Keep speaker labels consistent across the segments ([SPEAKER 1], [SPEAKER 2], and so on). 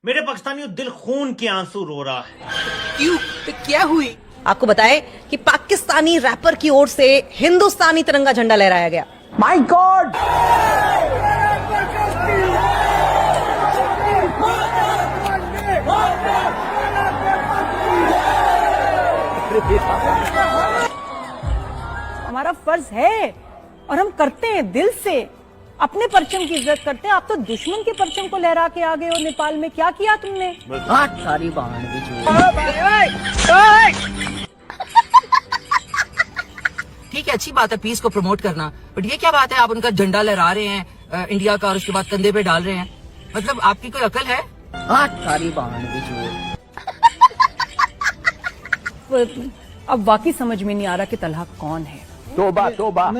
[SPEAKER 1] मेरे पाकिस्तानियों दिल खून के आंसू रो रहा है।
[SPEAKER 2] क्यों? तो क्या हुई?
[SPEAKER 3] आपको बताएं कि पाकिस्तानी रैपर की ओर से हिंदुस्तानी तिरंगा झंडा लहराया गया।
[SPEAKER 2] My God!
[SPEAKER 4] हमारा फर्ज है और हम करते हैं दिल से। अपने परचम की इज्जत करते हैं। आप तो दुश्मन के परचम को लहरा के आ गए हो। नेपाल में क्या किया तुमने?
[SPEAKER 2] सारी ठीक है, अच्छी बात है पीस को प्रमोट करना, बट ये क्या बात है आप उनका झंडा लहरा रहे हैं इंडिया का और उसके बाद कंधे पे डाल रहे हैं? मतलब आपकी कोई अकल है? सारी
[SPEAKER 4] अब वाकई समझ में नहीं आ रहा कि तलहा कौन है,
[SPEAKER 5] तोबा तोबा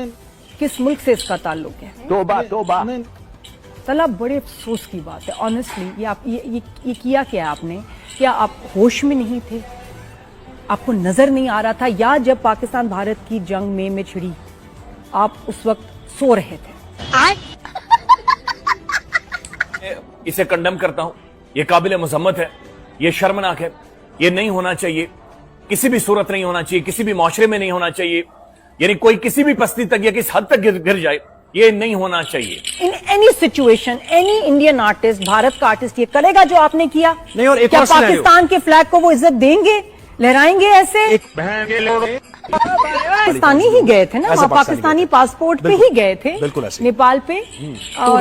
[SPEAKER 4] किस मुल्क से इसका ताल्लुक है।
[SPEAKER 5] तोबा तोबा
[SPEAKER 4] तलहा बड़े अफसोस की बात है ऑनेस्टली। ये आप ये किया क्या आपने? क्या आप होश में नहीं थे? आपको नजर नहीं आ रहा था? या जब पाकिस्तान भारत की जंग में छिड़ी आप उस वक्त सो रहे थे?
[SPEAKER 6] इसे कंडेम करता हूं। यह काबिल मजम्मत है, यह शर्मनाक है, यह नहीं होना चाहिए, किसी भी सूरत नहीं होना चाहिए, किसी भी माशरे में नहीं होना चाहिए। यानी कोई किसी भी पस्ती तक या किस हद तक गिर जाए, ये नहीं होना चाहिए।
[SPEAKER 4] In any situation any Indian artist, Bharat का आर्टिस्ट ये करेगा जो आपने किया?
[SPEAKER 5] नहीं। और एक
[SPEAKER 4] क्या
[SPEAKER 5] और
[SPEAKER 4] पाकिस्तान के फ्लैग को वो इज्जत देंगे, लहराएंगे ऐसे? पाकिस्तानी ही गए थे ना, वहाँ पाकिस्तानी पासपोर्ट पे ही गए थे,
[SPEAKER 5] बिल्कुल ऐसे
[SPEAKER 4] नेपाल पे।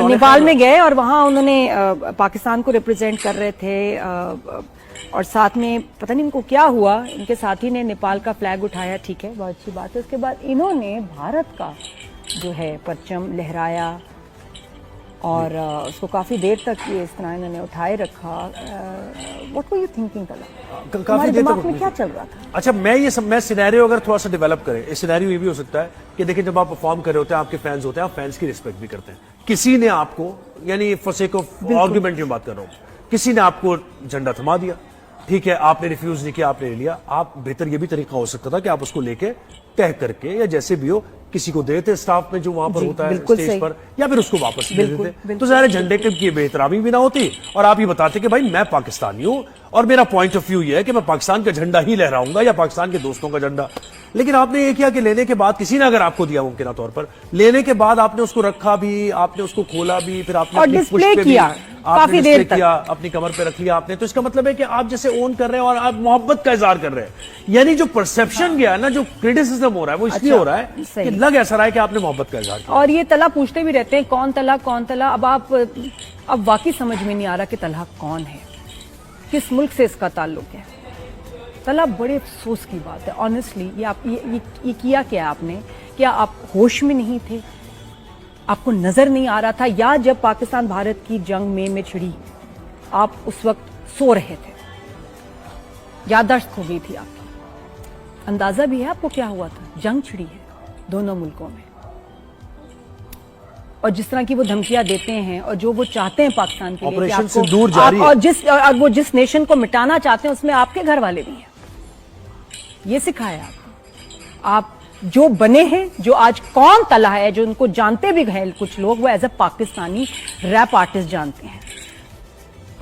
[SPEAKER 4] नेपाल में गए और वहाँ उन्होंने पाकिस्तान को रिप्रेजेंट कर रहे थे और साथ में पता नहीं इनको क्या हुआ, इनके साथी ने नेपाल का फ्लैग उठाया, ठीक है, बहुत अच्छी बात है। उसके बाद इन्होंने भारत का जो है परचम लहराया और उसको काफी देर तक ये इस तरह इन्होंने उठाए रखा। What were you thinking Talha?
[SPEAKER 5] काफी देर
[SPEAKER 4] दिमाग
[SPEAKER 5] तक
[SPEAKER 4] में क्या चल रहा था?
[SPEAKER 5] अच्छा, मैं सिनेरियो अगर थोड़ा सा डेवलप करें, इस सिनेरियो ये भी हो सकता है कि देखिए जब आप परफॉर्म कर रहे होते हैं, आपके फैंस होते हैं, आप फैंस की रिस्पेक्ट भी करते हैं। किसी ने आपको, यानी फॉर सेक ऑफ आर्गुमेंट की बात कर रहा हूं, किसी ने आपको झंडा थमा दिया, ठीक है, आपने रिफ्यूज नहीं किया, आपने ले लिया। आप बेहतर ये भी तरीका हो सकता था कि आप उसको लेके तय करके या जैसे भी हो किसी को दे देते स्टाफ में जो वहां पर होता है स्टेज पर, या फिर उसको वापस दे देते, तो सारे झंडे की बेहतरामी भी ना होती और आप ये बताते कि भाई मैं पाकिस्तानी हूं और मेरा पॉइंट ऑफ व्यू ये है कि मैं पाकिस्तान का झंडा ही लहराऊंगा या पाकिस्तान के दोस्तों का झंडा। लेकिन आपने ये किया कि लेने के बाद किसी ने अगर आपको दिया मुमकिन तौर पर, लेने के बाद आपने उसको रखा भी, आपने उसको खोला भी, फिर आपने
[SPEAKER 4] डिस्प्ले किया काफी देर तक,
[SPEAKER 5] अपनी कमर पे रख लिया आपने। तो इसका मतलब है कि आप जैसे ओन कर रहे हैं और आप मोहब्बत का इजहार कर रहे हैं। यानी जो परसेप्शन गया ना, जो क्रिटिसिज्म हो रहा है वो इसलिए हो रहा है कि लग ऐसा रहा है कि आपने मोहब्बत का इजहार किया।
[SPEAKER 4] और ये तलहा पूछते भी रहते हैं कौन तलहा कौन तलहा। अब वाकई समझ में नहीं आ रहा कि तलहा कौन है, किस मुल्क से इसका ताल्लुक है। तलहा बड़े अफसोस की बात है ऑनेस्टली। ये किया क्या आपने? क्या आप होश में नहीं थे? आपको नजर नहीं आ रहा था? या जब पाकिस्तान भारत की जंग में छिड़ी आप उस वक्त सो रहे थे? याददाश्त खो गई थी आपकी? अंदाजा भी है आपको क्या हुआ था? जंग छिड़ी है दोनों मुल्कों में, और जिस तरह की वो धमकियां देते हैं और जो वो चाहते हैं पाकिस्तान के लिए कि आपको, वो जिस नेशन को मिटाना चाहते हैं उसमें आपके घर वाले भी हैं। ये सिखाया आपको। आप जो बने हैं, जो आज कौन तलहा है, जो उनको जानते भी हैं कुछ लोग, वो as a Pakistani rap artist जानते हैं।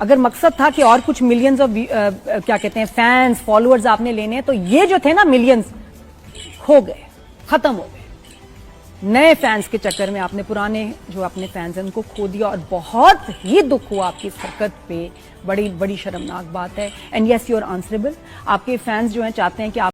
[SPEAKER 4] अगर मकसद था कि और कुछ मिलियंस ऑफ क्या कहते हैं फैंस फॉलोअर्स आपने लेने हैं, तो ये जो थे ना मिलियंस खो गए, खत्म हो गए। नए फैंस के चक्कर में आपने पुराने जो अपने फैंस हैं उनको खो दिया और बहुत ही दुख हुआ आपकी इस हरकत पे। बड़ी बड़ी शर्मनाक बात है। And yes you are answerable. आपके फैंस जो हैं चाहते हैं कि आप